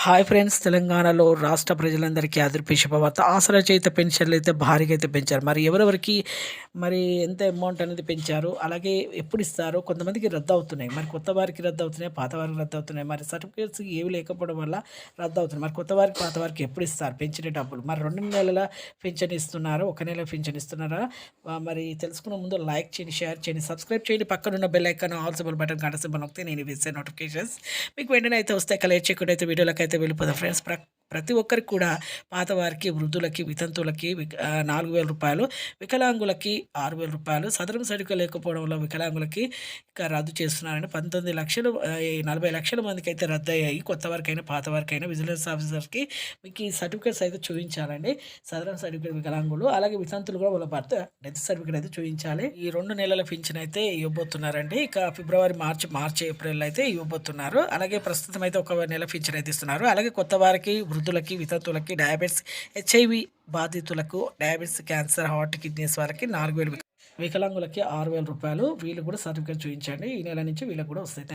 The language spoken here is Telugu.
హాయ్ ఫ్రెండ్స్, తెలంగాణలో రాష్ట్ర ప్రజలందరికీ అదిరిపే శుభవార్త. ఆసరా చేత పెన్షన్లు అయితే భారీగా అయితే పెంచారు. మరి ఎవరెవరికి మరి ఎంత అమౌంట్ అనేది పెంచారు, అలాగే ఎప్పుడు ఇస్తారు? కొంతమందికి రద్దు అవుతున్నాయి. మరి కొత్త వారికి రద్దు అవుతున్నాయి, పాత వారికి రద్దు అవుతున్నాయి. మరి సర్టిఫికేట్స్ ఏవి లేకపోవడం వల్ల రద్దు అవుతున్నాయి. మరి కొత్త వారికి, పాత వారికి ఎప్పుడు ఇస్తారు పెంచిన డబ్బులు? మరి 2 నెలల పింఛన్ ఇస్తున్నారు, 1 నెల పింఛన్ ఇస్తున్నారా? మరి తెలుసుకునే ముందు లైక్ చేయండి, షేర్ చేయండి, సబ్స్క్రైబ్ చేయండి. పక్కనున్న bell icon all symbol button గంట సింబల్ నొక్కితే నేను వేసే నోటిఫికేషన్స్ మీకు వెంటనే అయితే వస్తాయి. లేట్ చేయకుండా అయితే వీడియోలోకి అయితే వెళ్ళిపోదాం ఫ్రెండ్స్. ప్రతి ఒక్కరికి కూడా పాతవారికి, వృద్ధులకి, వితంతువులకి 4,000 రూపాయలు, వికలాంగులకి 6,000 రూపాయలు, సదరం సరిగ్గా లేకపోవడం వల్ల వికలాంగులకి ఇక రద్దు చేస్తున్నారండి. 19 లక్షలు 40 లక్షల మందికి అయితే రద్దు అయ్యాయి. కొత్త వారికైనా, పాత వారికైనా. విజిలెన్స్ ఆఫీసర్కి మీకు ఈ సర్టిఫికేట్స్ అయితే చూపించాలండి. సదరం సర్టిఫికేట్ వికలాంగులు, అలాగే వితంతులు కూడా వాళ్ళ భర్త డెత్ సర్టిఫికేట్ అయితే చూపించాలి. ఈ 2 నెలల పింఛన్ అయితే ఇవ్వబోతున్నారండి. ఇక ఫిబ్రవరి, మార్చి, ఏప్రిల్ అయితే ఇవ్వబోతున్నారు. అలాగే ప్రస్తుతం అయితే 1 నెల పింఛన్ అయితే ఇస్తున్నారు. అలాగే కొత్త వారికి, వృద్ధులకి, వితంతువులకి, డయాబెటిస్, హెచ్ఐవి బాధితులకు, డయాబెటిస్, క్యాన్సర్, హార్ట్, కిడ్నీస్ వారికి 4,000, వికలాంగులకి 6,000 రూపాయలు. వీళ్ళు కూడా సర్టిఫికేట్ చూపించండి. ఈ నెల నుంచి వీళ్ళకి కూడా వస్తాయి.